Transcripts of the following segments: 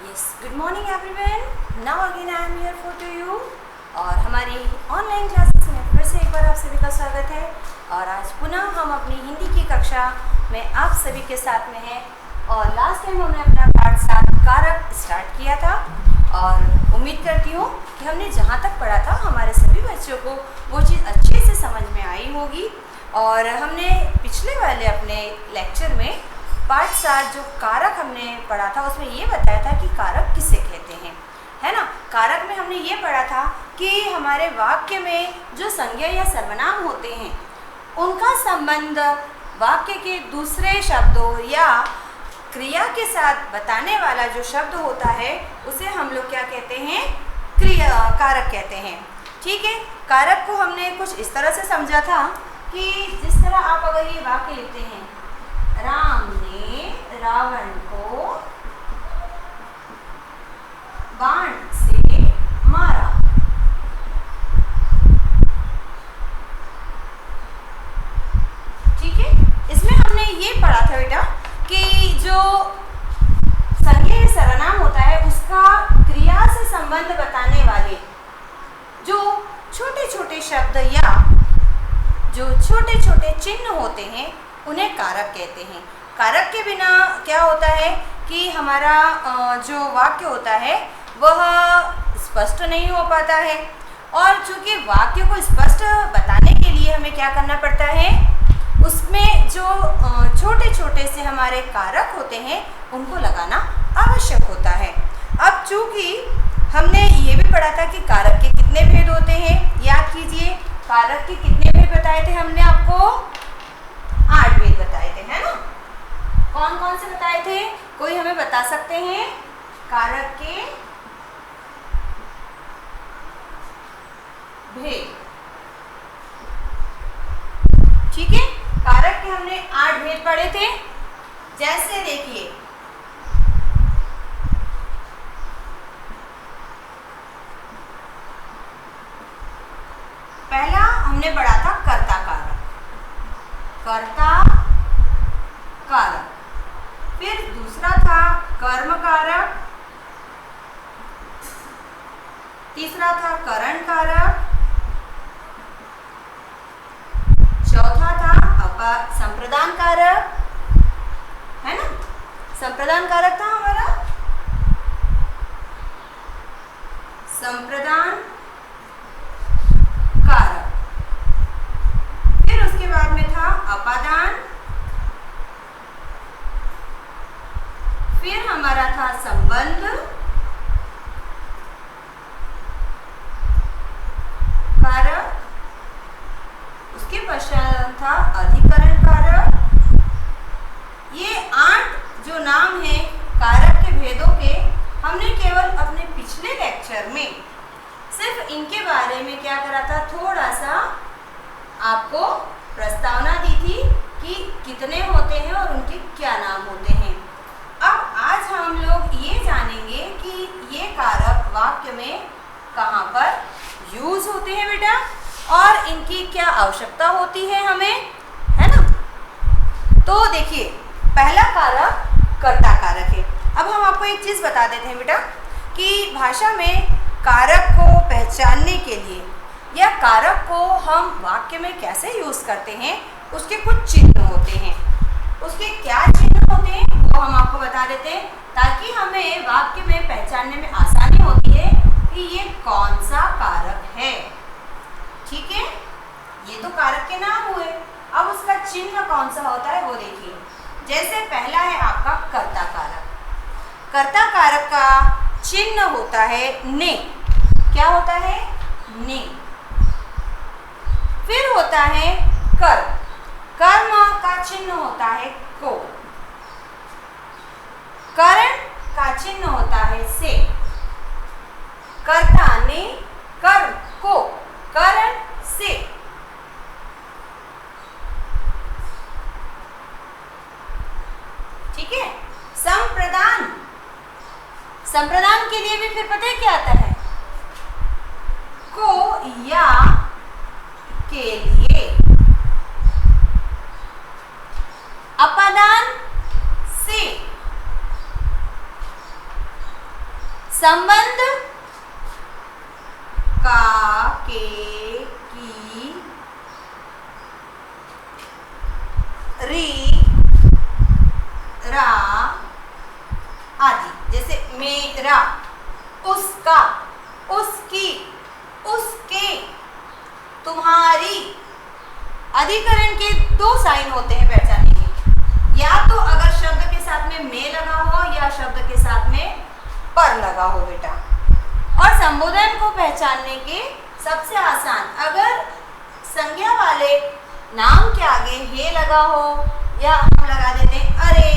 Yes, good morning everyone. Now again I am here for to you. और हमारी online classes में फिर से एक बार आप सभी का स्वागत है। और आज पुनः हम अपनी हिंदी की कक्षा में आप सभी के साथ में हैं। और लास्ट टाइम हमने अपना पाठ 7 कारक स्टार्ट किया था और उम्मीद करती हूँ कि हमने जहाँ तक पढ़ा था हमारे सभी बच्चों को वो चीज़ अच्छे से समझ में आई होगी। और हमने पिछले वाले अपने लेक्चर में पाठ 7 जो कारक हमने पढ़ा था उसमें ये बताया था कि कारक किसे कहते हैं, है ना। कारक में हमने ये पढ़ा था कि हमारे वाक्य में जो संज्ञा या सर्वनाम होते हैं उनका संबंध वाक्य के दूसरे शब्दों या क्रिया के साथ बताने वाला जो शब्द होता है उसे हम लोग क्या कहते हैं, कारक कहते हैं। ठीक है, कारक को हमने कुछ इस तरह से समझा था कि जिस तरह आप अगर ये वाक्य लिखते हैं, राम ने रावण को बाण से मारा। ठीक है, इसमें हमने ये पढ़ा था बेटा कि जो संज्ञा या सर्वनाम होता है उसका क्रिया से संबंध बताने वाले जो छोटे छोटे शब्द या जो छोटे छोटे चिन्ह होते हैं उन्हें कारक कहते हैं। कारक के बिना क्या होता है कि हमारा जो वाक्य होता है वह स्पष्ट नहीं हो पाता है। और चूँकि वाक्य को स्पष्ट बताने के लिए हमें क्या करना पड़ता है, उसमें जो छोटे छोटे से हमारे कारक होते हैं उनको लगाना आवश्यक होता है। अब चूँकि हमने ये भी पढ़ा था कि कारक के कितने भेद होते हैं, याद कीजिए कारक के कितने भेद बताए थे हमने आपको, 8 भेद बताए थे, है ना। कौन कौन से बताए थे, कोई हमें बता सकते हैं कारक के भेद। ठीक है, कारक के हमने 8 भेद पढ़े थे। जैसे देखिए पहला हमने पढ़ा था कर्ता कारक, कर्ता कारक। फिर दूसरा था कर्म कारक, तीसरा था करण कारक, चौथा था संप्रदान कारक, है ना। संप्रदान कारक था हमारा संप्रदान कारक। फिर उसके बाद में था अपादान, फिर हमारा था संबंध कारक, उसके पश्चात था अधिकरण कारक। ये 8 जो नाम हैं कारक के भेदों के, हमने केवल अपने पिछले लेक्चर में सिर्फ इनके बारे में क्या करा था, थोड़ा सा आपको प्रस्तावना दी थी कि कितने होते हैं और उनके क्या नाम होते हैं। अब आज हम लोग ये जानेंगे कि ये कारक वाक्य में कहाँ पर यूज होते हैं बेटा और इनकी क्या आवश्यकता होती है हमें, है ना। तो देखिए पहला कारक कर्ता कारक है। अब हम आपको एक चीज़ बता देते हैं बेटा कि भाषा में कारक को पहचानने के लिए या कारक को हम वाक्य में कैसे यूज करते हैं उसके कुछ चिन्ह होते हैं। उसके क्या चिन्ह होते हैं वो हम आपको बता देते हैं ताकि हमें वाक्य में पहचानने में आसानी होती है कि ये कौन सा कारक है। ठीक है, ये तो कारक के नाम हुए। अब उसका चिन्ह कौन सा होता है वो देखिए। जैसे पहला है आपका कर्ता कारक। कर्ता कारक का चिन्ह होता है ने। क्या होता है, ने। फिर होता है कर्म। कर्म का चिन्ह होता है को। करण का चिन्ह होता है से। कर्ता ने, कर्म को, करण से। ठीक है, संप्रदान। संप्रदान के लिए भी फिर पता है क्या आता है, को या के लिए। अपादान से। संबंध का, के, की, री, रा आदि। जैसे मेरा, उसका, उसकी, उसके, तुम्हारी। अधिकरण के दो साइन होते हैं पहचानने के, या तो अगर शब्द के साथ में में लगा हो या शब्द के साथ में पर लगा हो बेटा। और संबोधन को पहचानने के सबसे आसान, अगर संज्ञा वाले नाम के आगे हे लगा हो या हम लगा देते हैं अरे,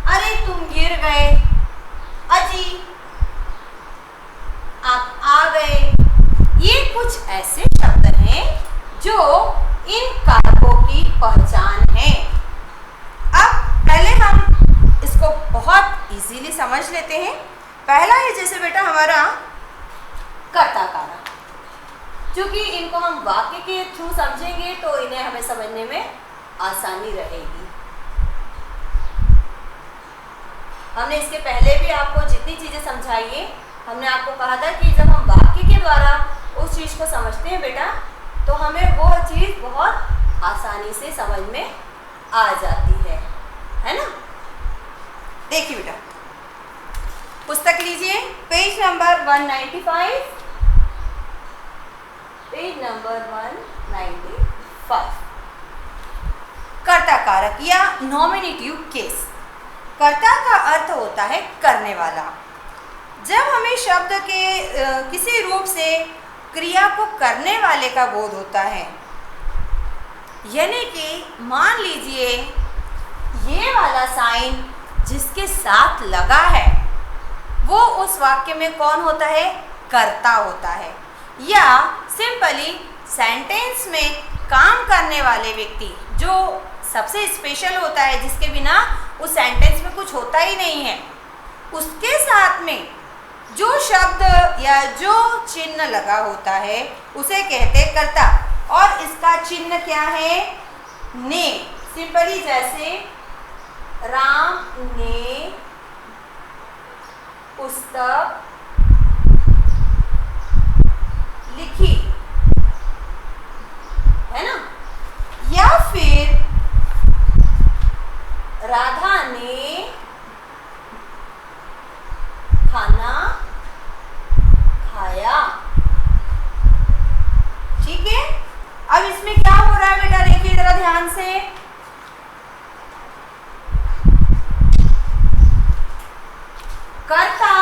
अरे तुम गिर गए, अजी आप आ गए। ये कुछ ऐसे शब्द हैं जो इन कारकों की पहचान है। अब पहले हम इसको बहुत इजीली समझ लेते हैं। पहला है जैसे बेटा हमारा कर्ता कारक, क्योंकि इनको हम वाक्य के थ्रू समझेंगे तो इन्हें हमें समझने में आसानी रहेगी। हमने इसके पहले भी आपको जितनी चीजें समझाई है, हमने आपको कहा था कि जब हम वाक्य के द्वारा उस चीज को समझते हैं बेटा, तो हमें वो चीज बहुत आसानी से समझ में आ जाती है ना। देखिए बेटा, पुस्तक लीजिए, पेज नंबर 195, पेज नंबर 195। कर्ता कारक या नॉमिनेटिव केस। कर्ता का अर्थ होता है करने वाला। जब हमें शब्द के किसी रूप से क्रिया को करने वाले का बोध होता है, यानी कि मान लीजिए ये वाला साइन जिसके साथ लगा है वो उस वाक्य में कौन होता है? कर्ता होता है। या सिंपली सेंटेंस में काम करने वाले व्यक्ति जो सबसे स्पेशल होता है, जिसके बिना उस सेंटेंस में कुछ होता ही नहीं है, उसके साथ में जो शब्द या जो चिन्ह लगा होता है उसे कहते हैं कर्ता। और इसका चिन्ह क्या है? ने। सिंपली जैसे राम ने पुस्तक लिखी, है ना। या फिर राधा ने खाना खाया। ठीक है, अब इसमें क्या हो रहा है बेटा, देखिए जरा ध्यान से। कर्ता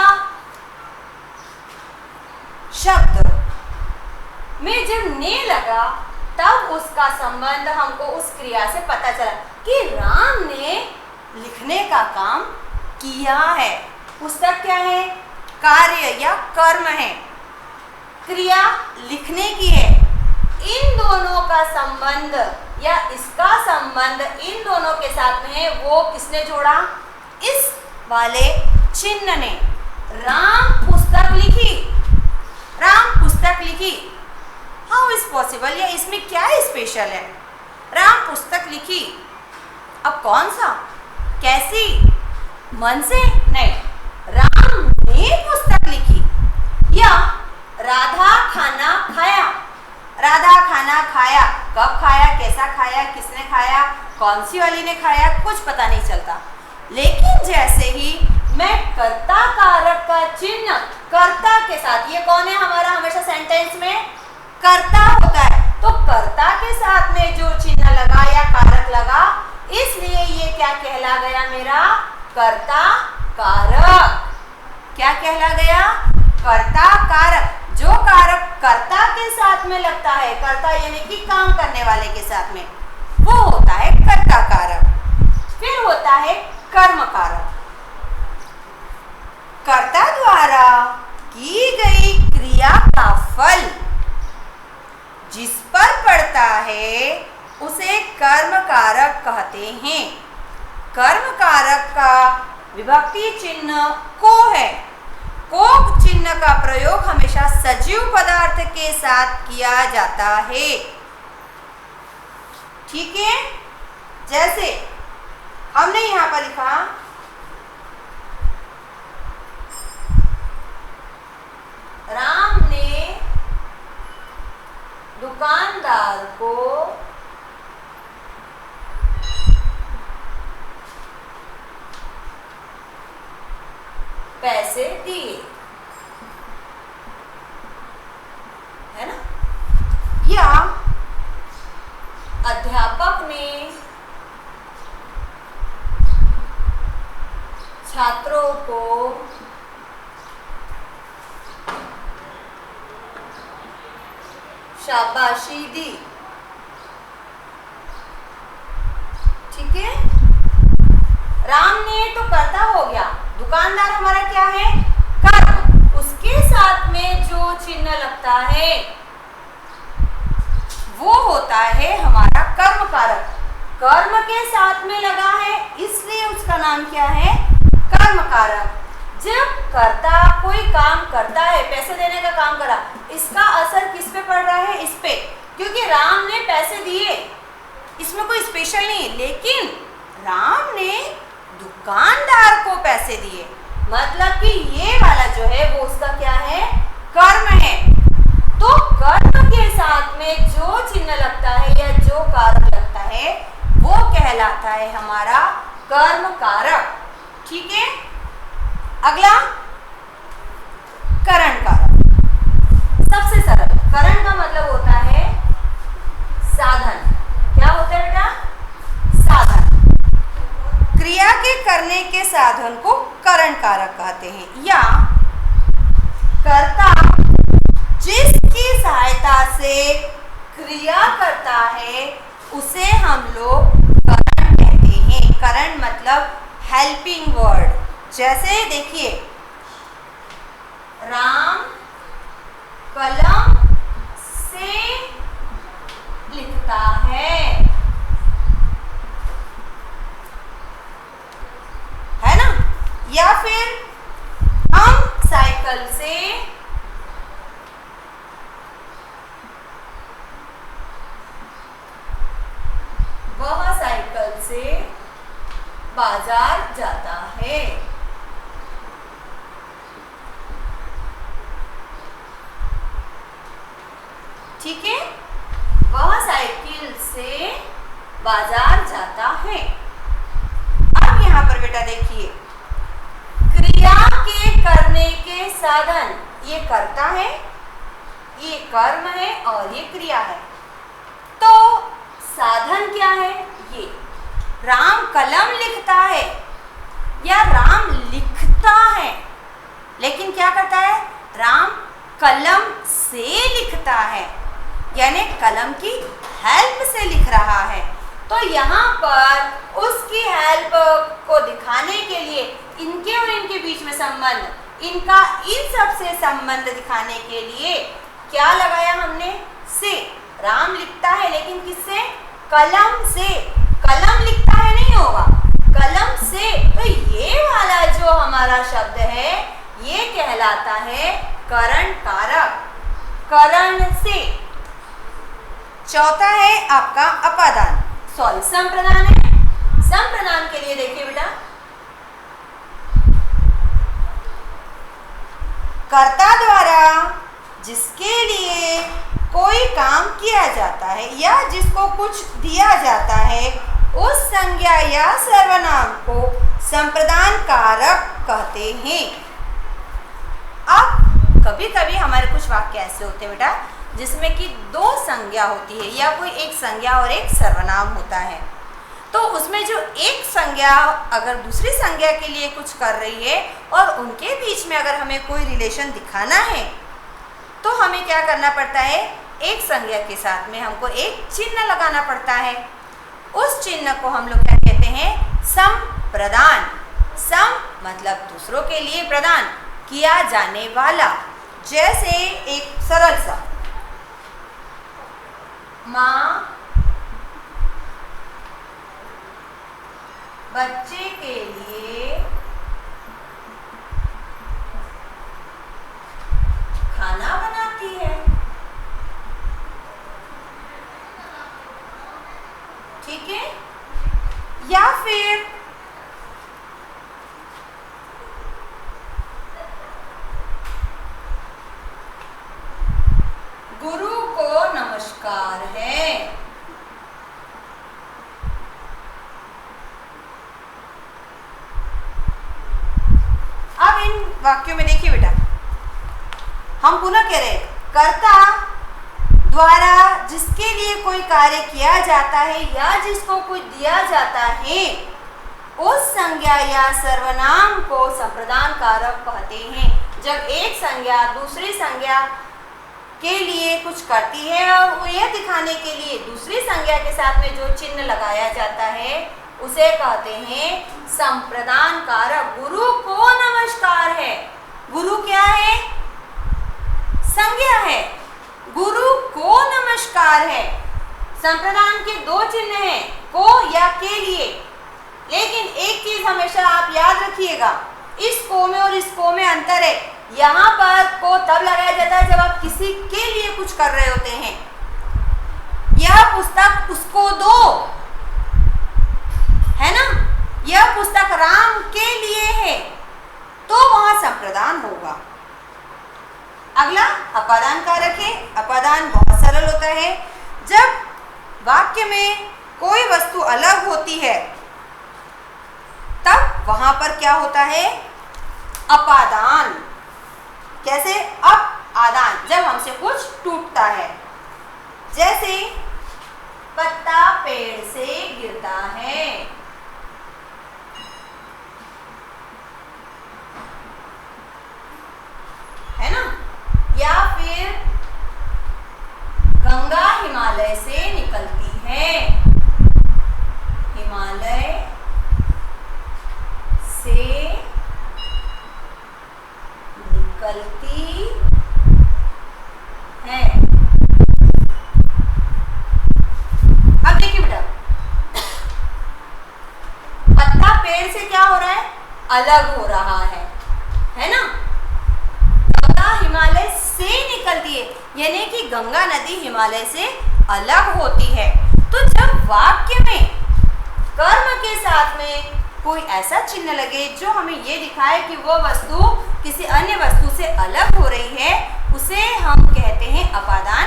शब्द में जब ने लगा तब उसका संबंध हमको उस क्रिया से पता चला कि राम ने लिखने का काम किया है। पुस्तक क्या है? कार्य या कर्म है, क्रिया लिखने की है। इन दोनों का संबंध या इसका संबंध इन दोनों के साथ में है, वो किसने जोड़ा? इस वाले चिन्ह ने। राम पुस्तक लिखी, राम पुस्तक लिखी। हाउ इज पॉसिबल, या इसमें क्या स्पेशल है? राम पुस्तक लिखी, अब कौन सा, कैसी, मन से? नहीं, राम ने पुस्तक लिखी। या राधा खाना खाया, राधा खाना खाया, कब खाया, कैसा खाया, किसने खाया, कौन सी वाली ने खाया, कुछ पता नहीं चलता। लेकिन जैसे ही मैं कर्ता कारक का चिन्ह कर्ता के साथ, ये कौन है हमारा हमेशा सेंटेंस में? कर्ता होता है। तो कर्ता के साथ में जो चिन्ह लगा या कारक लगा, इसलिए ये क्या कहला गया मेरा? कर्ता कारक। क्या कहला गया? कर्ता कारक। जो कारक कर्ता के साथ में लगता है, कर्ता यानी कि काम करने वाले के साथ में, वो होता है कर्ता कारक। फिर होता है कर्म कारक। कर्ता द्वारा की गई क्रिया का फल जिस पर पड़ता है उसे कर्म कारक कहते हैं। कर्म कारक का विभक्ति चिन्ह को है। को चिन्ह का प्रयोग हमेशा सजीव पदार्थ के साथ किया जाता है। ठीक है, जैसे हमने यहां पर लिखा दुकानदार को पैसे दिए, है ना। या अध्यापक ने छात्रों को शाबाशी दी। ठीक है, राम ने तो कर्ता हो गया, दुकानदार हमारा क्या है, कर्म। उसके साथ में जो चिन्ह लगता है वो होता है हमारा कर्म कारक। कर्म के साथ में लगा है इसलिए उसका नाम क्या है, कर्म कारक। जब कर्ता कोई काम करता है, पैसे देने का काम करा, इसका असर किस पे पड़ रहा है, इस पे, क्योंकि राम ने पैसे दिए, इसमें कोई स्पेशल नहीं, लेकिन राम ने दुकानदार को पैसे दिए, मतलब कि ये वाला जो है वो उसका क्या है, कर्म है। तो कर्म के साथ में जो चिन्ह लगता है या जो कारक लगता है वो कहलाता है हमारा कर्म कारक। ठीक है, अगला करण कारक। सबसे सरल, करण का मतलब होता है साधन। क्या होता है बेटा, साधन। क्रिया के करने के साधन को करण कारक कहते हैं। या कर्ता जिसकी सहायता से क्रिया करता है उसे हम लोग करण कहते हैं। करण मतलब हेल्पिंग वर्ड। जैसे देखिए, राम कलम से लिखता है ना। या फिर हम साइकिल से वह साइकिल से बाजार जाता है। ठीक है, वह साइकिल से बाजार जाता है। अब यहाँ पर बेटा देखिए, क्रिया के करने के साधन, ये कर्ता है, ये कर्म है और ये क्रिया है। तो साधन क्या है, ये राम कलम लिखता है या राम लिखता है, लेकिन क्या करता है, राम कलम से लिखता है, यानी कलम की हेल्प से लिख रहा है। तो यहाँ पर उसकी हेल्प को दिखाने के लिए इनके और इनके बीच में संबंध, इनका इन सब से संबंध दिखाने के लिए क्या लगाया हमने, से। राम लिखता है लेकिन किससे, कलम से। कलम लिखता है नहीं होगा, कलम से। तो ये वाला जो हमारा शब्द है ये कहलाता है करण कारक, करण से। चौथा है आपका अपादान, सॉरी संप्रदान है। संप्रदान के लिए देखिए बेटा, कर्ता द्वारा जिसके लिए कोई काम किया जाता है या जिसको कुछ दिया जाता है उस संज्ञा या सर्वनाम को संप्रदान कारक कहते हैं। अब कभी कभी हमारे कुछ वाक्य ऐसे होते हैं बेटा जिसमें कि दो संज्ञा होती है या कोई एक संज्ञा और एक सर्वनाम होता है। तो उसमें जो एक संज्ञा अगर दूसरी संज्ञा के लिए कुछ कर रही है और उनके बीच में अगर हमें कोई रिलेशन दिखाना है तो हमें क्या करना पड़ता है, एक संज्ञा के साथ में हमको एक चिन्ह लगाना पड़ता है। उस चिन्ह को हम लोग क्या कहते हैं, संप्रदान। सम मतलब दूसरों के लिए, प्रदान किया जाने वाला। जैसे एक सरल सा, माँ बच्चे के लिए खाना बनाती है। ठीक है, या फिर गुरु को नमस्कार है। वाक्यों में देखिए बेटा, हम पुनः कह रहे हैं कर्ता द्वारा जिसके लिए कोई कार्य किया जाता है या जिसको कुछ दिया जाता है उस संज्ञा या सर्वनाम को संप्रदान कारक कहते हैं। जब एक संज्ञा दूसरी संज्ञा के लिए कुछ करती है और यह दिखाने के लिए दूसरी संज्ञा के साथ में जो चिन्ह लगाया जाता है उसे कहते हैं संप्रदान कारक। गुरु को नमस्कार है, गुरु क्या है? संज्ञा है। गुरु को नमस्कार है। संप्रदान के दो चिन्ह हैं, को या के लिए, लेकिन एक चीज हमेशा आप याद रखिएगा, इस को में और इस को में अंतर है। यहाँ पर को तब लगाया जाता है जब आप किसी के लिए कुछ कर रहे होते हैं। यह पुस्तक उसको दो, है ना, यह पुस्तक राम के लिए है, तो वहां संप्रदान होगा। अगला अपादान कारक है। अपादान बहुत सरल होता है। जब वाक्य में कोई वस्तु अलग होती है तब वहां पर क्या होता है? अपादान। कैसे? अपादान, जब हमसे कुछ टूटता है, जैसे पत्ता पेड़ से गिरता है, है ना, या फिर गंगा हिमालय से निकलती है, हिमालय से निकलती है। अब देखिए बेटा, पत्ता पेड़ से क्या हो रहा है? अलग हो रहा है ना। गंगा हिमालय से निकलती है, यानी कि गंगा नदी हिमालय से अलग होती है। तो जब वाक्य में कर्म के साथ में कोई ऐसा चिन्ह लगे जो हमें ये दिखाए कि वो वस्तु किसी अन्य वस्तु से अलग हो रही है, उसे हम कहते हैं अपादान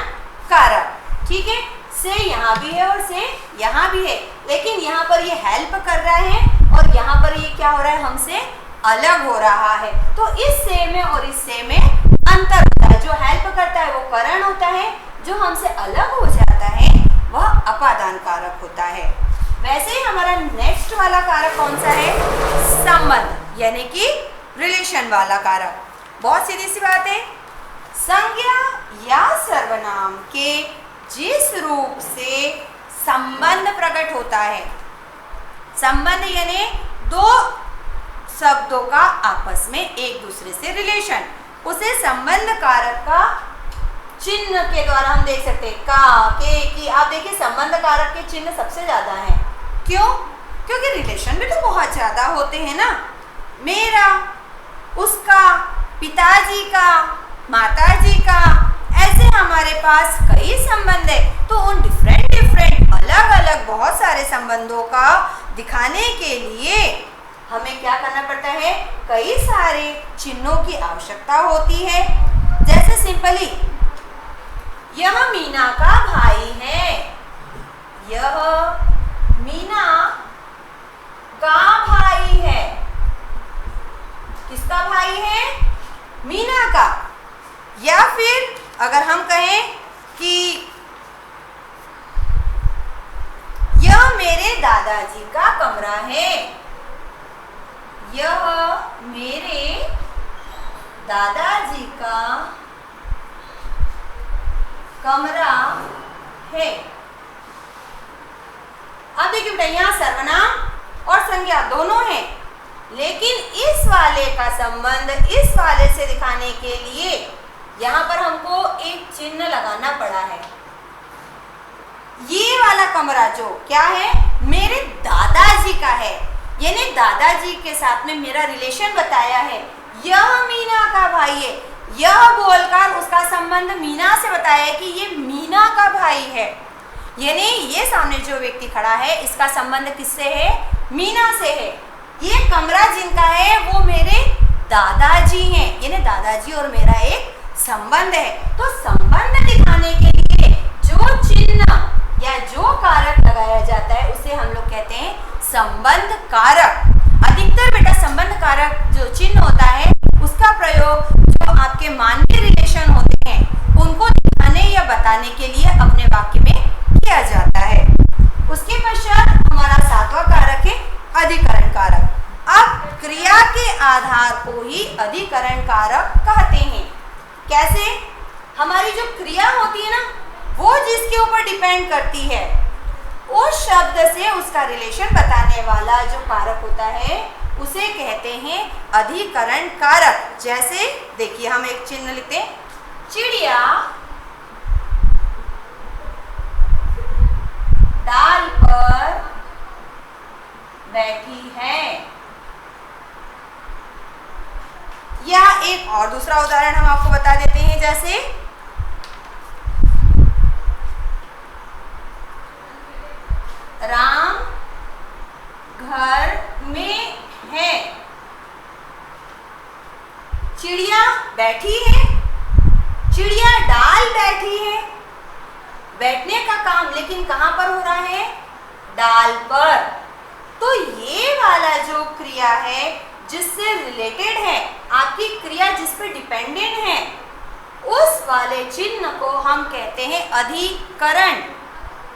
कारक। ठीक है, से यहाँ भी है और से यहाँ भी है, लेकिन यहाँ पर ये हेल्प कर रहा है और यहाँ पर ये क्या हो रहा है? हमसे अलग हो रहा है। तो इस से में और इस से में अंतर होता है। जो हेल्प करता है वो करण होता है, जो हमसे अलग हो जाता है वह अपादान कारक होता है। वैसे ही हमारा नेक्स्ट वाला कारक कौन सा है? संबंध, यानी कि रिलेशन वाला कारक। बहुत सीधी सी बात है, संज्ञा या सर्वनाम के जिस रूप से संबंध प्रकट होता है, संबंध यानी दो शब्दों का आपस में एक दूसरे से रिलेशन, उसे संबंध कारक का चिन्ह के द्वारा हम देख सकते हैं। का, के, की। आप देखिए संबंध कारक के चिन्ह सबसे ज्यादा हैं। क्यों? क्योंकि रिलेशन भी तो बहुत ज्यादा होते हैं ना। मेरा, उसका, पिताजी का, माताजी का, ऐसे हमारे पास कई संबंध है। तो उन डिफरेंट अलग अलग बहुत सारे संबंधों का दिखाने के लिए हमें क्या करना पड़ता है? कई सारे चिन्हों की आवश्यकता होती है। जैसे सिंपली, यह मीना का भाई है, यह मीना का भाई है। किसका भाई है? मीना का। या फिर अगर हम कहें कि यह मेरे दादाजी का कमरा है, यह मेरे दादाजी का कमरा है। अब देखिए बेटा, यहाँ सर्वनाम और संज्ञा दोनों हैं, लेकिन इस वाले का संबंध इस वाले से दिखाने के लिए यहाँ पर हमको एक चिन्ह लगाना पड़ा है। ये वाला कमरा जो क्या है? मेरे दादाजी का है, यानी दादाजी के साथ में मेरा रिलेशन बताया है। यह मीना का भाई है, यह बोलकर उसका संबंध मीना से बताया है कि ये मीना का भाई है, यानी ये सामने जो व्यक्ति खड़ा है इसका संबंध किससे है? मीना से है। ये कमरा जिनका है वो मेरे दादाजी हैं, यानी दादाजी और मेरा एक संबंध है। तो संबंध दिखाने के लिए जो चिन्ह या जो कारक लगाया जाता है उसे हम लोग कहते हैं संबंध कारक। अधिकतर बेटा संबंध कारक जो चिन्ह होता है उसका के आधार को ही अधिकरण कारक कहते हैं। कैसे? हमारी जो क्रिया होती है ना, वो जिसके ऊपर डिपेंड करती है, उस शब्द से उसका रिलेशन बताने वाला जो कारक होता है उसे कहते हैं अधिकरण कारक। जैसे देखिए, हम एक चिन्ह लिखते हैं, चिड़िया डाल पर बैठी है। यह एक और दूसरा उदाहरण हम आपको बता देते हैं, जैसे राम घर में है। चिड़िया बैठी है, चिड़िया डाल बैठी है। बैठने का काम लेकिन कहां पर हो रहा है? डाल पर। तो ये वाला जो क्रिया है जिससे रिलेटेड है, आपकी क्रिया जिस पर डिपेंडेंट है, उस वाले चिन्ह को हम कहते हैं अधिकरण।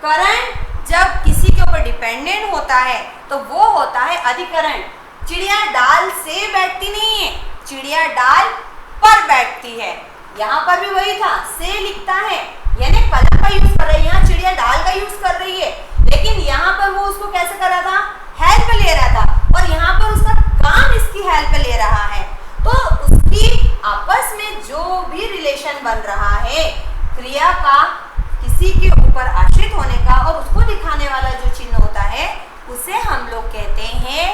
करण जब किसी के ऊपर डिपेंडेंट होता है तो वो होता है अधिकरण। चिड़िया डाल से बैठती नहीं है, चिड़िया डाल पर बैठती है। यहाँ पर भी वही था, से लिखता है, यानी कलम का यूज कर रही है। यहाँ चिड़िया डाल का यूज कर रही है, लेकिन यहाँ पर वो उसको कैसे कर रहा था? हेल्प ले रहा था, और यहाँ पर उसका काम इसकी हेल्प ले रहा है। तो उसकी आपस में जो भी रिलेशन बन रहा है, क्रिया का किसी के ऊपर आश्रित होने का और उसको दिखाने वाला जो चिन्ह होता है, उसे हम लोग कहते हैं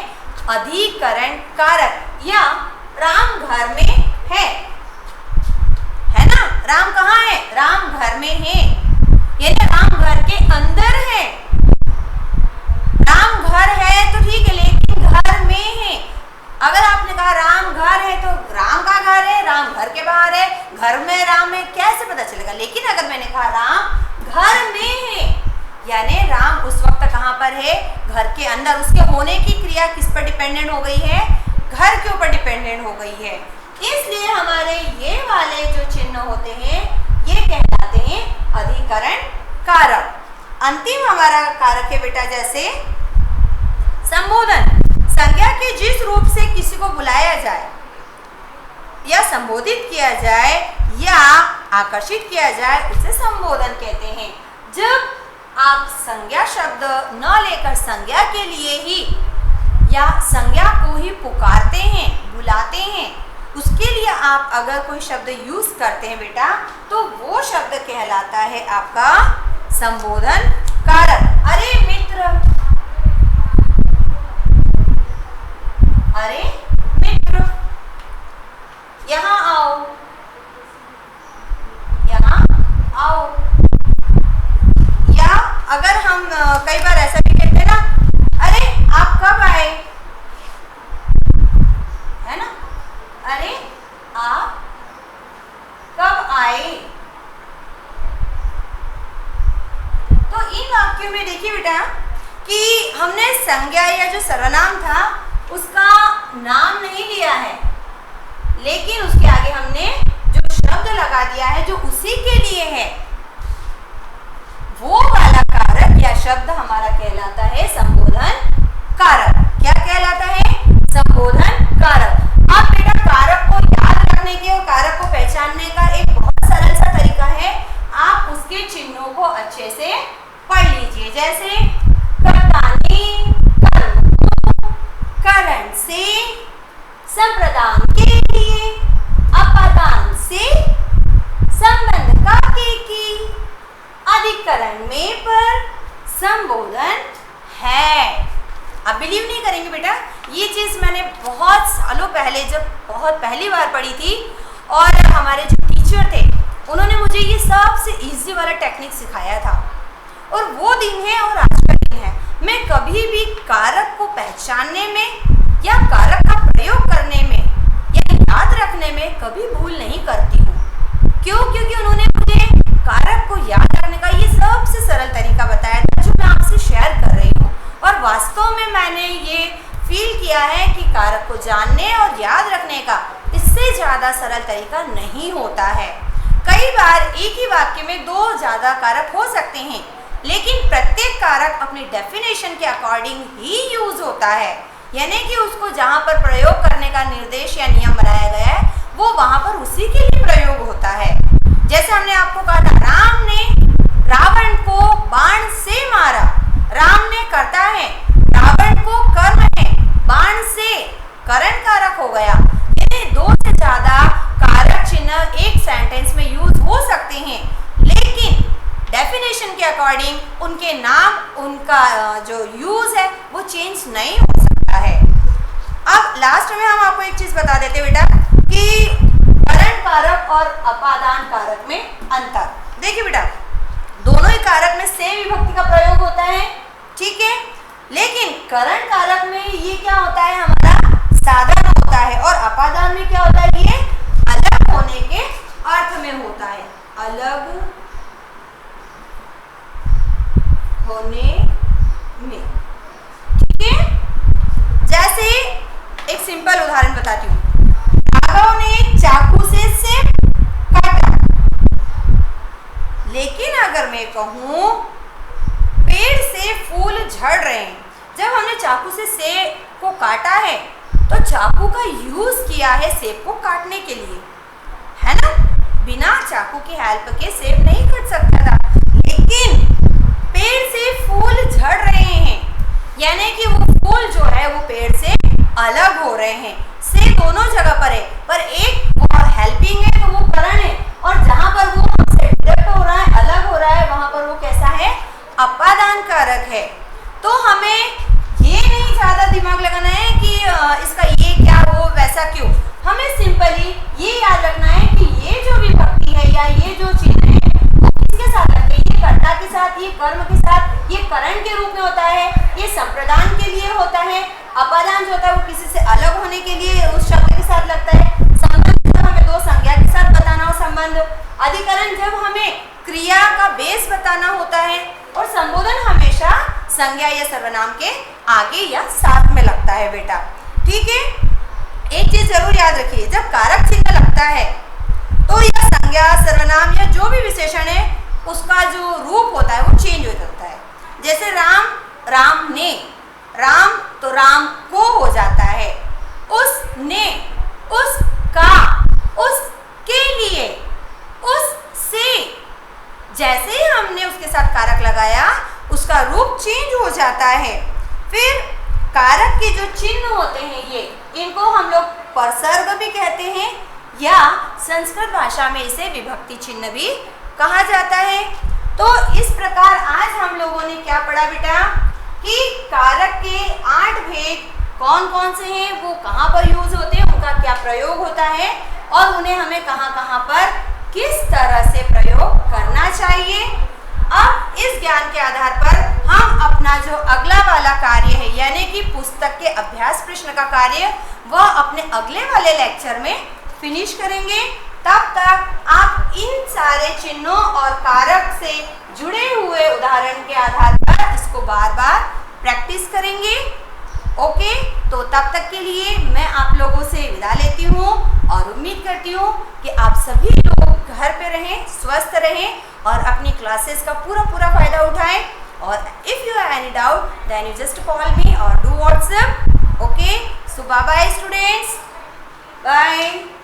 अधिकरण कारक। या राम घर में है ना? राम कहाँ है? राम घर में है, यानी राम घर के अंदर है। राम घर है तो ठीक है, लेकिन घर में है। अगर आपने कहा राम घर है तो राम का घर है, राम घर के बाहर है, घर में राम है, कैसे पता चलेगा? लेकिन अगर मैंने कहा राम घर में है, यानी राम उस वक्त कहां पर है? घर के अंदर। उसके होने की क्रिया किस पर डिपेंडेंट हो गई है? घर के ऊपर डिपेंडेंट हो गई है। इसलिए हमारे ये वाले जो चिन्ह होते हैं, ये कहलाते हैं अधिकरण कारक। अंतिम हमारा कारक है बेटा, जैसे संबोधन। संज्ञा के जिस रूप से किसी को बुलाया जाए या संबोधित किया जाए या आकर्षित किया जाए, उसे संबोधन कहते हैं। जब आप संज्ञा शब्द न लेकर संज्ञा के लिए ही या संज्ञा को ही पुकारते हैं, बुलाते हैं, उसके लिए आप अगर कोई शब्द यूज करते हैं बेटा, तो वो शब्द कहलाता है आपका संबोधन कारक। अरे मित्र, अरे मित्र, यहाँ आओ, यहाँ आओ। या अगर हम कई बार ऐसा भी कहते हैं ना, अरे आप कब आए, है ना? अरे आप कब आए। तो इन वाक्यों में देखिए बेटा कि हमने संज्ञा या जो सर्वनाम था उसका नाम नहीं लिया है, लेकिन उसके आगे हमने जो शब्द लगा दिया है जो उसी के लिए है, वो वाला कारक या शब्द हमारा कहलाता है संबोधन कारक। क्या कहलाता है? संबोधन कारक। अब बेटा कारक को याद रखने के और कारक को पहचानने का एक बहुत सरल सा तरीका है, आप उसके चिन्हों को अच्छे से पढ़ लीजिए। जैसे कर्तानी, करण से, संप्रदान के लिए, अपादान से, संबंध का के की, अधिकरण में पर, संबोधन है। आप बिलीव नहीं करेंगे बेटा, ये चीज मैंने बहुत सालों पहले जब बहुत पहली बार पढ़ी थी, और हमारे जो टीचर थे उन्होंने मुझे ये सबसे इजी वाला टेक्निक सिखाया था, और वो दिन है और आज का दिन है। मैं कभी भी कारक को पहचानने में या कारक का प्रयोग करने में या याद रखने में कभी भूल नहीं करती हूँ। क्यों? क्योंकि उन्होंने मुझे कारक को याद रखने का ये सबसे सरल तरीका बताया था, जो मैं आपसे शेयर कर रही हूँ। और वास्तव में मैंने ये फील किया है कि कारक को जानने और याद रखने का इससे ज़्यादा सरल तरीका नहीं होता है। कई बार एक ही वाक्य में दो ज़्यादा कारक हो सकते हैं, लेकिन प्रत्येक कारक अपनी डेफिनेशन के अकॉर्डिंग ही यूज होता है। यानी कि उसको जहाँ पर प्रयोग करने का निर्देश या नियम बनाया गया है वो वहां पर उसी के लिए प्रयोग होता है। जैसे हमने आपको कहा था, राम ने रावण को बाण से मारा। राम ने करता है, रावण को कर्म है, बाण से करण कारक हो गया। यानी दो से ज्यादा कारक चिन्ह एक सेंटेंस में यूज हो सकते हैं, लेकिन डेफिनेशन के अकॉर्डिंग उनके नाम, उनका जो यूज है वो चेंज नहीं हो सकता है। अब लास्ट में हम आपको एक चीज बता देते बेटा कि करण कारक और अपादान कारक में अंतर। देखिए बेटा, दोनों ही कारक में से विभक्ति का प्रयोग होता है, ठीक है, लेकिन करण कारक में ये क्या होता है, हमारा साधन होता है, और अपादान में क्या होता है, ये अलग होने के अर्थ में होता है, अलग होने में, ठीक है। जैसे एक सिंपल उदाहरण बताती हूँ। राघव ने चाकू से सेब काटा, लेकिन अगर मैं कहूं पेड़ से फूल झड़ रहे हैं, जब हमने चाकू से सेब को काटा है तो चाकू का यूज किया है सेब को काटने के लिए, है ना। बिना चाकू की हेल्प के सेब नहीं कट सकता था, लेकिन पेड़ से फूल झड़ रहे हैं, यानी कि वो फूल जो है वो पेड़ से अलग हो रहे हैं। से दोनों जगह पर है, पर एक हेल्पिंग है तो वो करण है, और जहां पर वो हमसे डिफरेंट हो रहा है, अलग हो रहा है, वहां पर वो कैसा है, अपादान कारक है। तो हमें ये नहीं ज्यादा दिमाग लगाना है कि इसका ये क्या वो वैसा क्यों, हमें सिंपली ये याद रखना है कि ये जो विभक्ति है या ये जो चिन्ह है वो किसके साथ लगते हैं, ये कर्ता के साथ, ये कर्म के साथ, ये करण के रूप में होता है, ये संप्रदान के लिए होता है। अपादान जो होता है वो किसी से अलग होने के लिए उस शब्द के साथ लगता है। संबंध जब हमें दो संज्ञा के साथ बताना हो संबंध, अधिकरण जब हमें क्रिया का बेस बताना होता है, और संबोधन हमेशा संज्ञा या सर्वनाम के आगे या साथ में लगता है बेटा, ठीक है। एक चीज जरूर याद रखिए, जब कारक चिन्ह लगता है तो यह संज्ञा, सर्वनाम या जो भी विशेषण है उसका जो रूप होता है वो चेंज हो जाता है। जैसे राम, राम ने, राम तो राम को हो जाता है, उसने, उसका, उसके लिए, उससे, जैसे ही हमने उसके साथ कारक लगाया उसका रूप चेंज हो जाता है। फिर कारक के जो चिन्ह होते हैं ये, इनको हम लोग परसर्ग भी कहते हैं, या संस्कृत भाषा में इसे विभक्ति चिन्ह भी कहा जाता है। तो इस प्रकार आज हम लोगों ने क्या पढ़ा बेटा कि कारक के 8 भेद कौन कौन से हैं, वो कहाँ पर यूज होते हैं, उनका क्या प्रयोग होता है, और उन्हें हमें कहाँ कहाँ पर किस तरह से प्रयोग करना चाहिए। अब इस ज्ञान के आधार पर हम अपना जो अगला वाला कार्य है, यानी कि पुस्तक के अभ्यास प्रश्न का कार्य, वह अपने अगले वाले लेक्चर में फिनिश करेंगे। तब तक आप इन सारे चिन्हों और कारक से जुड़े हुए उदाहरण के आधार पर इसको बार बार प्रैक्टिस करेंगे। ओके, तो तब तक के लिए मैं आप लोगों से विदा लेती हूँ और उम्मीद करती हूँ कि आप सभी लोग घर पे रहें, स्वस्थ रहें और अपनी क्लासेस का पूरा फायदा उठाएं। और if you have any doubt then you just call me और do WhatsApp. Okay, so bye bye students, bye.